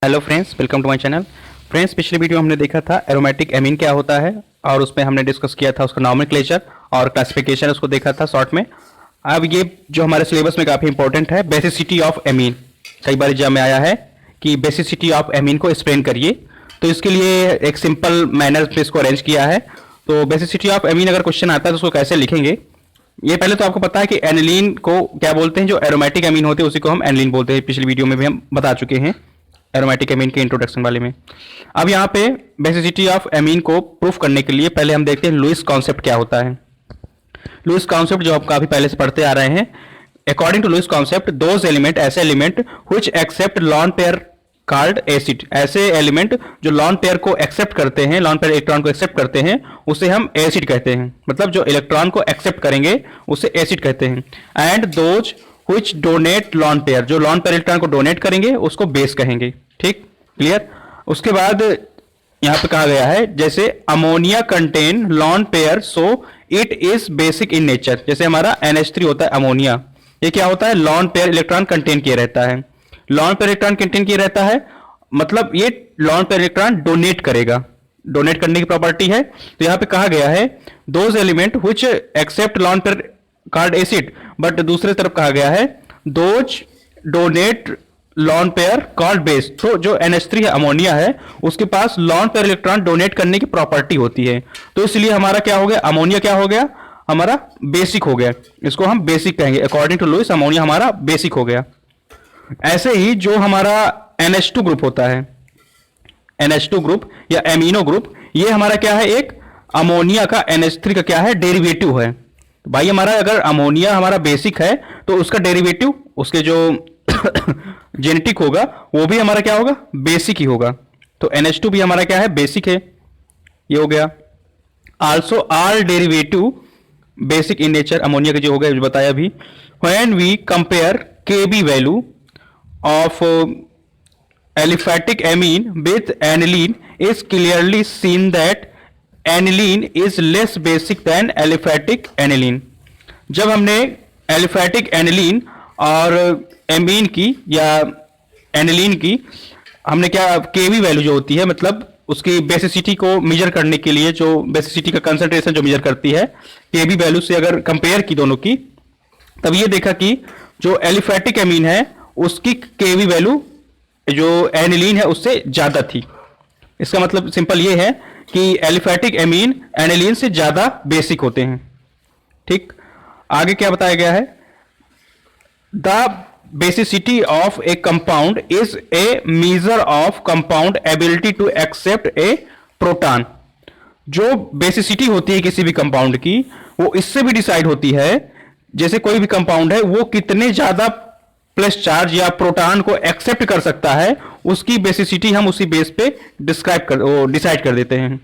Hello friends, welcome to my channel. Friends, पिछले video हमने देखा था एरोमेटिक एमीन क्या होता है और उसमें हमने डिस्कस किया था उसका नॉमेनक्लेचर और क्लासिफिकेशन उसको देखा था शॉर्ट में। अब ये जो हमारे सिलेबस में काफ़ी इंपॉर्टेंट है, बेसिसिटी ऑफ एमीन। कई बार एग्जाम में आया है कि बेसिसिटी ऑफ एमीन को एक्सप्लेन करिए, तो इसके लिए एक सिंपल मैनर में इसको अरेंज किया है। तो बेसिसिटी ऑफ एमीन अगर क्वेश्चन आता है तो उसको कैसे लिखेंगे, ये पहले तो आपको पता है कि एनिलीन को क्या बोलते हैं। जो एरोमेटिक एमीन होते हैं उसी को हम एनिलीन बोलते हैं, पिछली वीडियो में भी हम बता चुके हैं एरोमेटिक एमीन के इंट्रोडक्शन वाले में। अब यहाँ पे बेसिसिटी ऑफ एमीन को प्रूफ करने के लिए पहले हम देखते हैं लुईस कॉन्सेप्ट क्या होता है। लुईस कॉन्सेप्ट जो आप काफी पहले से पढ़ते आ रहे हैं, according to Lewis concept those element, ऐसे element which accept lone pair called acid, ऐसे एलिमेंट जो लॉन पेयर को एक्सेप्ट करते हैं, लॉन पेयर इलेक्ट्रॉन को एक्सेप्ट करते हैं, उसे हम एसिड कहते हैं। मतलब जो इलेक्ट्रॉन को एक्सेप्ट करेंगे उसे एसिड कहते हैं। And those which donate lone pair, जो लॉन पेयर इलेक्ट्रॉन को डोनेट करेंगे उसको बेस कहेंगे। ठीक, क्लियर। उसके बाद यहां पे कहा गया है जैसे ammonia contain lone pair so it is basic in nature. जैसे हमारा NH3 होता है अमोनिया, ये क्या होता है, लॉन पेयर इलेक्ट्रॉन कंटेन किए रहता है। लॉन पेयर इलेक्ट्रॉन कंटेन किए रहता है मतलब ये लॉन पेयर इलेक्ट्रॉन डोनेट करेगा, डोनेट करने की प्रॉपर्टी है। तो यहां पे कहा गया है those element which accept lone pair called acid, but दूसरे तरफ कहा गया है those donate lone pair called base. तो जो NH3 है, अमोनिया है, उसके पास लॉन पेयर इलेक्ट्रॉन डोनेट करने की प्रॉपर्टी होती है, तो इसलिए हमारा क्या हो गया, अमोनिया क्या हो गया, हमारा बेसिक हो गया। इसको हम बेसिक कहेंगे। अकॉर्डिंग टू लुईस अमोनिया हमारा बेसिक हो गया। ऐसे ही जो हमारा NH2 ग्रुप होता है, NH2 ग्रुप या एमिनो ग्रुप, ये हमारा क्या है, एक अमोनिया का NH3 का क्या है, डेरिवेटिव है। भाई हमारा अगर अमोनिया हमारा बेसिक है तो उसका डेरिवेटिव, उसके जो जेनेटिक होगा वो भी हमारा क्या होगा, बेसिक ही होगा। तो NH2 भी हमारा क्या है, बेसिक है। ये हो गया। Also all derivative basic in nature, ammonia के जो हो गया जो बताया भी। When we compare Kb value of aliphatic amine with aniline is clearly seen that aniline is less basic than aliphatic aniline. जब हमने एलिफेटिक एनिलीन और एमीन की या एनिलीन की हमने क्या, केवी वैल्यू जो होती है, मतलब उसकी बेसिसिटी को मेजर करने के लिए, जो बेसिसिटी का कंसंट्रेशन जो मेजर करती है, केवी वैल्यू से अगर कंपेयर की दोनों की, तब ये देखा कि जो एलिफेटिक एमीन है उसकी केवी वैल्यू जो एनिलीन है उससे ज्यादा थी। इसका मतलब सिंपल ये है कि एलिफेटिक एमीन एनिलीन से ज्यादा बेसिक होते हैं। ठीक, आगे क्या बताया गया है, the basicity of a compound is a measure of compound ability to accept a proton. जो बेसिसिटी होती है किसी भी कंपाउंड की, वो इससे भी डिसाइड होती है, जैसे कोई भी कंपाउंड है वो कितने ज्यादा प्लस चार्ज या प्रोटॉन को एक्सेप्ट कर सकता है, उसकी बेसिसिटी हम उसी बेस पे डिसाइड कर देते हैं।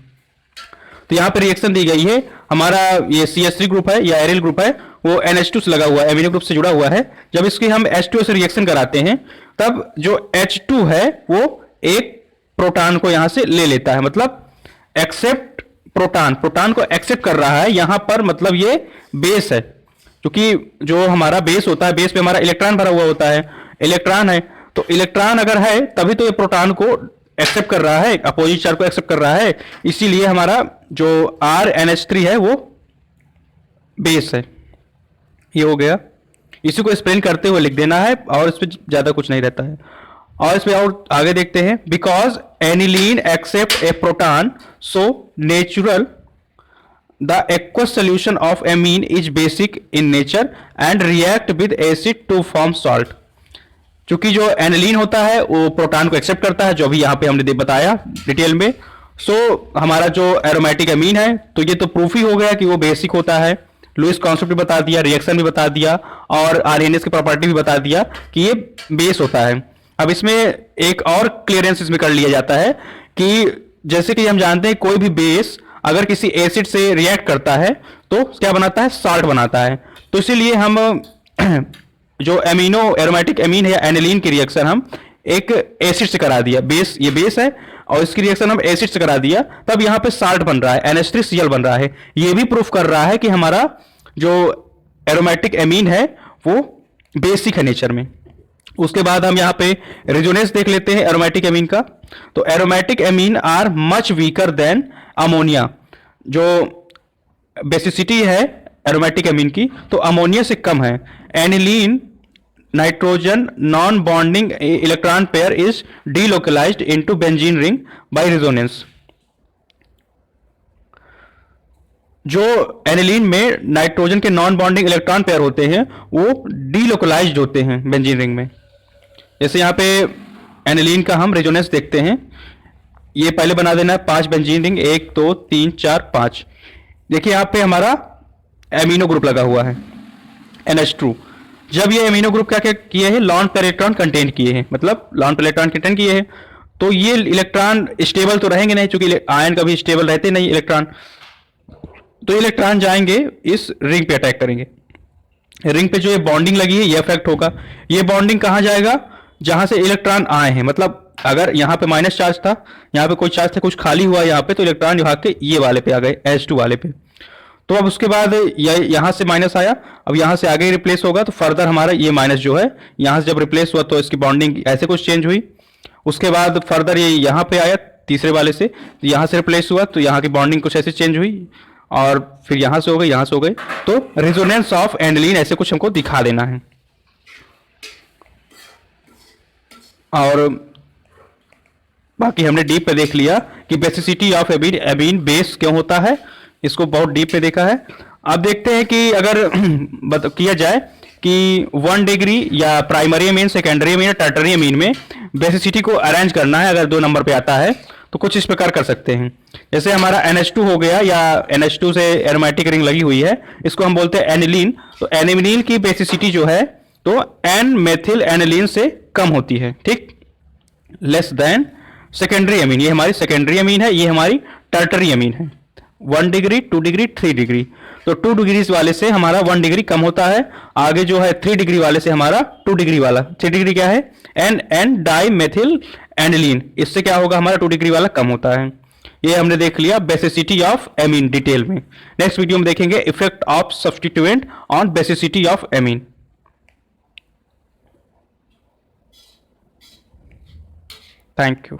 तो यहां पर रिएक्शन दी गई है, हमारा ये CH3 ग्रुप है या एरिल ग्रुप है, वो NH2 से लगा हुआ है, एमिनो ग्रुप से जुड़ा हुआ है। जब इसके हम H2 से रिएक्शन कराते हैं तब जो H2 है वो एक प्रोटॉन को यहां से ले लेता है, मतलब एक्सेप्ट प्रोटॉन, प्रोटॉन को एक्सेप्ट कर रहा है यहां पर, मतलब ये बेस है। क्योंकि जो हमारा बेस होता है, बेस पे हमारा इलेक्ट्रॉन भरा हुआ होता है, इलेक्ट्रॉन है, तो इलेक्ट्रॉन अगर है तभी तो ये प्रोटॉन को एक्सेप्ट कर रहा है, अपोजिट चार्ज को एक्सेप्ट कर रहा है। इसीलिए हमारा जो RNH3 है वो बेस है। ये हो गया। इसी को एक्सप्लेन करते हुए लिख देना है और इस पे ज्यादा कुछ नहीं रहता है। और इस पे और आगे देखते हैं, because aniline accept a proton so natural the aqueous solution of amine is basic in nature and react with acid to form salt। चूंकि जो एनिलीन होता है वो प्रोटॉन को एक्सेप्ट करता है, जो अभी यहाँ पे हमने बताया डिटेल में। हमारा जो एरोमेटिक एमीन है, तो ये तो प्रूफ ही हो गया कि वो बेसिक होता है। लुईस कॉन्सेप्ट भी बता दिया, रिएक्शन भी बता दिया और RNS की प्रॉपर्टी भी बता दिया कि ये बेस होता है। अब इसमें एक और क्लियरेंस इसमें कर लिया जाता है कि जैसे कि हम जानते हैं कोई भी बेस अगर किसी एसिड से रिएक्ट करता है तो क्या बनाता है, साल्ट बनाता है। तो इसीलिए हम जो एमिनो एरोमेटिक एमीन है या एनिलीन की रिएक्शन हम एक एसिड से करा दिया, बेस, ये बेस है और इसकी रिएक्शन हम एसिड से करा दिया, तब यहां पे साल्ट बन रहा है, NH3Cl बन रहा है। ये भी प्रूफ कर रहा है कि हमारा जो एरोमेटिक एमीन है वो बेसिक है नेचर में। उसके बाद हम यहाँ पे रेजोनेंस देख लेते हैं एरोमेटिक एमीन का। तो aromatic amine are much weaker than ammonia. जो बेसिसिटी है एरोमेटिक एमीन की तो अमोनिया से कम है। Aniline nitrogen non bonding electron pair is delocalized into benzene ring by resonance. जो एनिलीन में नाइट्रोजन के नॉन बॉन्डिंग इलेक्ट्रॉन पेयर होते हैं वो डीलोकलाइज्ड होते हैं बेंजीन रिंग में। जैसे यहाँ पे एनिलीन का हम रेजोनेंस देखते हैं, ये पहले बना देना है 5 बेंजीन रिंग, 1 2 3 4 5। देखिए यहाँ पे हमारा एमिनो ग्रुप लगा हुआ है NH2। जब ये एमिनो ग्रुप क्या क्या किए हैं, लॉन पेयर इलेक्ट्रॉन कंटेन किए हैं, मतलब लॉन पेयर इलेक्ट्रॉन कंटेन किए हैं, तो ये इलेक्ट्रॉन स्टेबल तो रहेंगे नहीं, चूंकि आयन कभी स्टेबल रहते नहीं इलेक्ट्रॉन। तो इलेक्ट्रॉन जाएंगे इस रिंग पे अटैक करेंगे। रिंग पे जो ये बॉन्डिंग लगी है ये इफेक्ट होगा। ये बॉन्डिंग कहां जाएगा, जहां से इलेक्ट्रॉन आए हैं, मतलब अगर यहाँ पे माइनस चार्ज था, यहाँ पे कोई चार्ज था, कुछ खाली हुआ यहाँ पे, तो इलेक्ट्रॉन भाग के ये वाले पे आ गए, H2 वाले पे। तो अब उसके बाद यहाँ से माइनस आया, अब यहाँ से आगे रिप्लेस होगा, तो फर्दर हमारा ये माइनस जो है यहाँ से जब रिप्लेस हुआ तो इसकी बॉन्डिंग ऐसे कुछ चेंज हुई। उसके बाद फर्दर ये यहाँ पे आया तीसरे वाले से, तो यहाँ से रिप्लेस हुआ तो यहाँ की बॉन्डिंग कुछ ऐसे चेंज हुई, और फिर यहाँ से हो गई, यहाँ से हो गई। तो रेजोनेंस ऑफ एनिलीन ऐसे कुछ हमको दिखा देना है। और बाकी हमने डीप पे देख लिया कि बेसिसिटी ऑफ एमीन बेस क्यों होता है, इसको बहुत डीप पे देखा है। अब देखते हैं कि अगर किया जाए कि 1 डिग्री या प्राइमरी एमीन, सेकेंडरी एमीन या टर्टरी एमीन में बेसिसिटी को अरेंज करना है, अगर 2 नंबर पे आता है तो कुछ इस प्रकार कर सकते हैं। जैसे हमारा NH2 हो गया, या NH2 से एरोमेटिक रिंग लगी हुई है, इसको हम बोलते हैं एनिलीन। तो एनिलीन की बेसिसिटी जो है तो एन मेथिल एनिलीन से कम होती है, ठीक, लेस देन सेकेंडरी एमीन। ये हमारी सेकेंडरी एमीन है, ये हमारी टर्टरी एमीन है। 1 डिग्री, 2 डिग्री, 3 डिग्री। तो 2 डिग्री वाले से हमारा 1 डिग्री कम होता है। आगे जो है 3 डिग्री वाले से हमारा 2 डिग्री वाला, 3 डिग्री क्या है, एन डाई मेथिल एनिलीन, इससे क्या होगा, हमारा 2 डिग्री वाला कम होता है। ये हमने देख लिया बेसिसिटी ऑफ एमीन डिटेल में। नेक्स्ट वीडियो में देखेंगे effect of substituent on basicity of amine. Thank you.